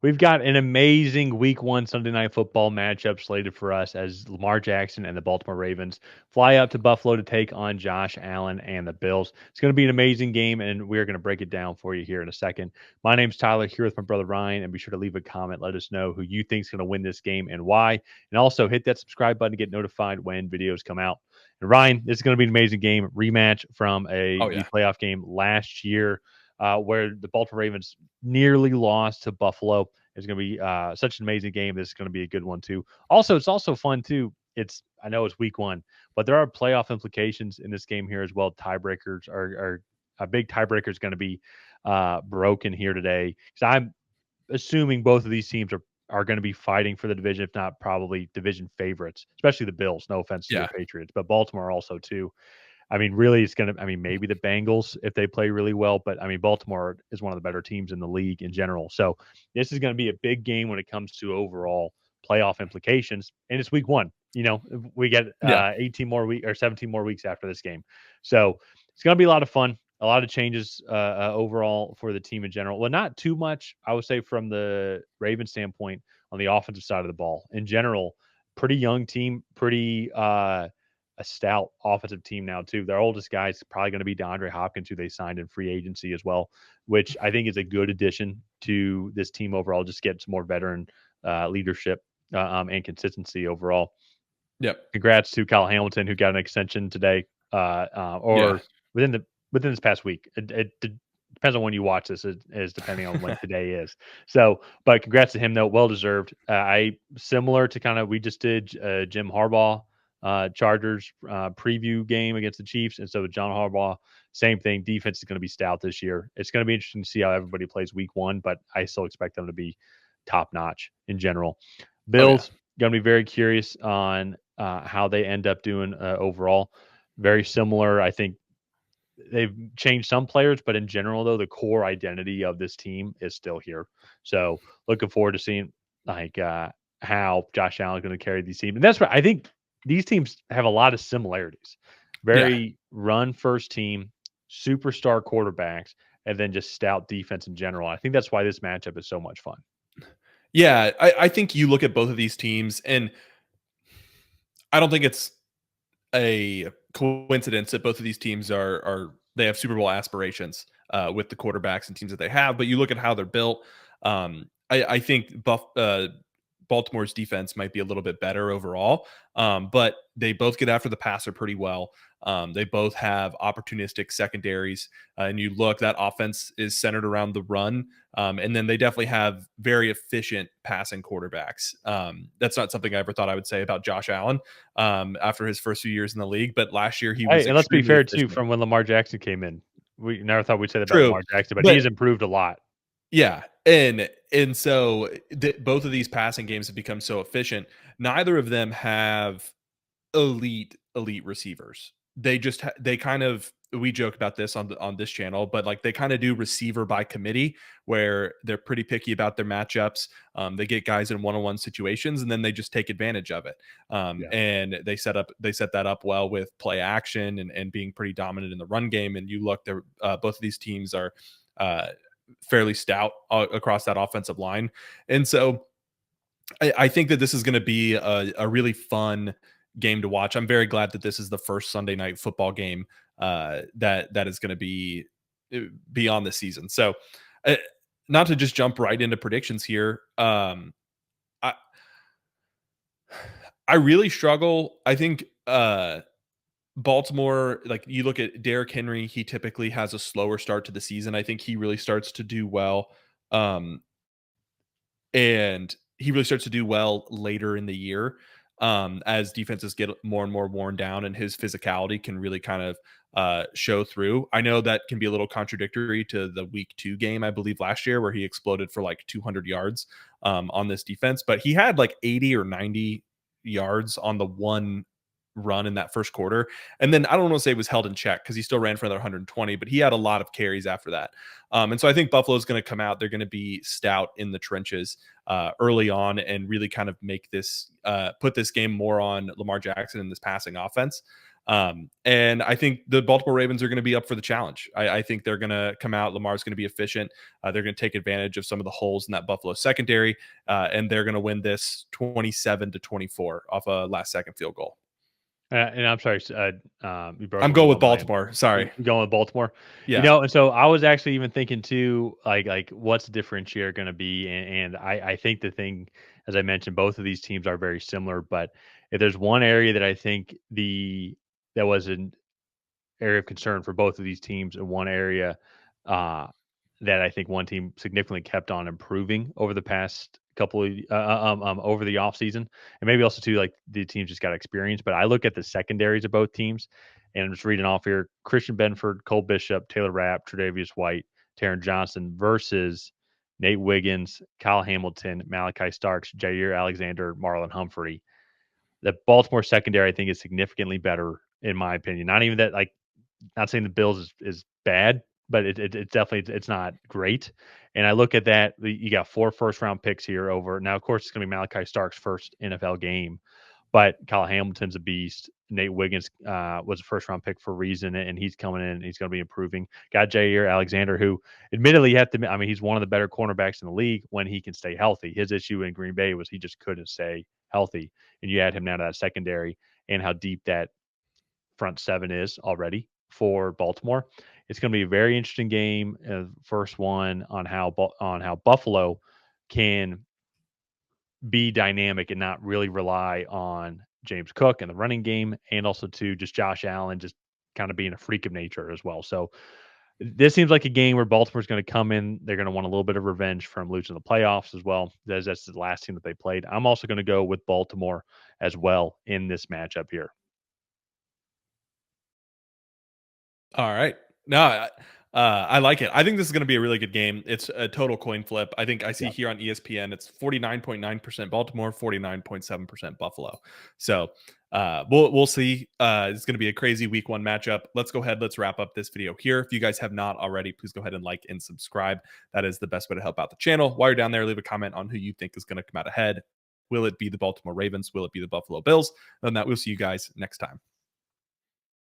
We've got an amazing week one Sunday night football matchup slated for us as Lamar Jackson and the Baltimore Ravens fly up to Buffalo to take on Josh Allen and the Bills. It's going to be an amazing game, and we're going to break it down for you here in a second. My name's Tyler, here with my brother Ryan, and be sure to leave a comment. Let us know who you think is going to win this game and why. And also hit that subscribe button to get notified when videos come out. And Ryan, this is going to be an amazing game. Rematch from Oh the yeah. playoff game last year, where the Baltimore Ravens nearly lost to Buffalo. It's going to be such an amazing game. This is going to be a good one too. Also, it's also fun too. I know it's week one, but there are playoff implications in this game here as well. Tiebreakers are a big tiebreaker is going to be broken here today. So I'm assuming both of these teams are going to be fighting for the division, if not probably division favorites, especially the Bills. No offense to your Yeah. Patriots, but Baltimore also too. I mean, really, it's going to, maybe the Bengals if they play really well, but I mean, Baltimore is one of the better teams in the league in general. So this is going to be a big game when it comes to overall playoff implications. And it's week one. We get Yeah. 18 more weeks or 17 more weeks after this game. So it's going to be a lot of fun, a lot of changes overall for the team in general. Well, not too much, I would say, from the Ravens standpoint on the offensive side of the ball. In general, pretty young team, pretty a stout offensive team now too. Their oldest guy is probably going to be DeAndre Hopkins, who they signed in free agency as well, which I think is a good addition to this team overall. Just get some more veteran leadership and consistency overall. Yep. Congrats to Kyle Hamilton, who got an extension today, Yeah. or within this past week. It depends on when you watch this. Is depending on when today is. So, but congrats to him though, well deserved. I similar to kind of we just did Jim Harbaugh Chargers preview game against the Chiefs, and so John Harbaugh, same thing. Defense is going to be stout this year. It's going to be interesting to see how everybody plays week one, but I still expect them to be top notch in general. Oh yeah. Bills going to be very curious on how they end up doing overall. Very similar, I think. They've changed some players, but in general, though, the core identity of this team is still here. So, looking forward to seeing like how Josh Allen is going to carry these teams. And that's what I think these teams have a lot of similarities. Yeah. Very run first team, superstar quarterbacks, and then just stout defense in general. I think that's why this matchup is so much fun. Yeah. I think you look at both of these teams, and I don't think it's a coincidence that both of these teams are they have Super Bowl aspirations with the quarterbacks and teams that they have. But you look at how they're built. I think Baltimore's defense might be a little bit better overall, but they both get after the passer pretty well. They both have opportunistic secondaries, and you look, that offense is centered around the run, and then they definitely have very efficient passing quarterbacks. That's not something I ever thought I would say about Josh Allen after his first few years in the league, but last year he was Hey, and let's be extremely fair too. efficient. From when Lamar Jackson came in, we never thought we'd say that about True, Lamar Jackson, but but he's improved a lot. yeah, and so both of these passing games have become so efficient. Neither of them have elite receivers. They just they kind of, we joke about this on this channel, but like they kind of do receiver by committee, where they're pretty picky about their matchups. They get guys in one-on-one situations, and then they just take advantage of it. Yeah. And they set that up well with play action and being pretty dominant in the run game. And you look, there, both of these teams are fairly stout across that offensive line, and so I think that this is going to be a really fun game to watch. I'm very glad that this is the first Sunday night football game that is going to be on this season. So, uh, not to just jump right into predictions here. I I really struggle. I think Baltimore, like you look at Derrick Henry, he typically has a slower start to the season. I think he really starts to do well. Um, and he really starts to do well later in the year, as defenses get more and more worn down, and his physicality can really kind of show through. I know that can be a little contradictory to the week 2 game, I believe, last year, where he exploded for like 200 yards on this defense, but he had like 80 or 90 yards on the one run in that first quarter. And then I don't want to say it was held in check, because he still ran for another 120, but he had a lot of carries after that. And so I think Buffalo's going to come out. They're going to be stout in the trenches early on, and really kind of make this put this game more on Lamar Jackson and this passing offense. And I think the Baltimore Ravens are going to be up for the challenge. I think they're going to come out. Lamar's going to be efficient. They're going to take advantage of some of the holes in that Buffalo secondary, and they're going to win this 27-24 off a last-second field goal. And I'm sorry, you broke I'm up a going little with on my end. Baltimore. Sorry. You going with Baltimore? Yeah. And so I was actually even thinking too, like what's the differentiator going to be? And I think the thing, as I mentioned, both of these teams are very similar. But if there's one area that I think that was an area of concern for both of these teams, and one area that I think one team significantly kept on improving over the past couple of over the offseason, and maybe also too, like the teams just got experience. But I look at the secondaries of both teams, and I'm just reading off here: Christian Benford, Cole Bishop, Taylor Rapp, Tre'Davious White, Taron Johnson versus Nate Wiggins, Kyle Hamilton, Malachi Starks, Jair Alexander, Marlon Humphrey. The Baltimore secondary, I think, is significantly better in my opinion. Not even that, like, not saying the Bills is bad, but it's definitely it's not great. And I look at that, you got 4 first-round picks here over. Now, of course, it's going to be Malachi Stark's first NFL game, but Kyle Hamilton's a beast. Nate Wiggins was a first-round pick for a reason, and he's coming in and he's going to be improving. Got Jair Alexander, who admittedly you have to, I mean, he's one of the better cornerbacks in the league when he can stay healthy. His issue in Green Bay was he just couldn't stay healthy. And you add him now to that secondary and how deep that front seven is already for Baltimore. It's going to be a very interesting game. First one on how Buffalo can be dynamic and not really rely on James Cook and the running game, and also to just Josh Allen just kind of being a freak of nature as well. So this seems like a game where Baltimore's going to come in. They're going to want a little bit of revenge from losing the playoffs as well. That's the last team that they played. I'm also going to go with Baltimore as well in this matchup here. All right. No, I like it. I think this is going to be a really good game. It's a total coin flip. I think I see Yeah. here on ESPN, it's 49.9% Baltimore, 49.7% Buffalo. So we'll see. It's going to be a crazy week 1 matchup. Let's go ahead. Let's wrap up this video here. If you guys have not already, please go ahead and like and subscribe. That is the best way to help out the channel. While you're down there, leave a comment on who you think is going to come out ahead. Will it be the Baltimore Ravens? Will it be the Buffalo Bills? And that we'll see you guys next time.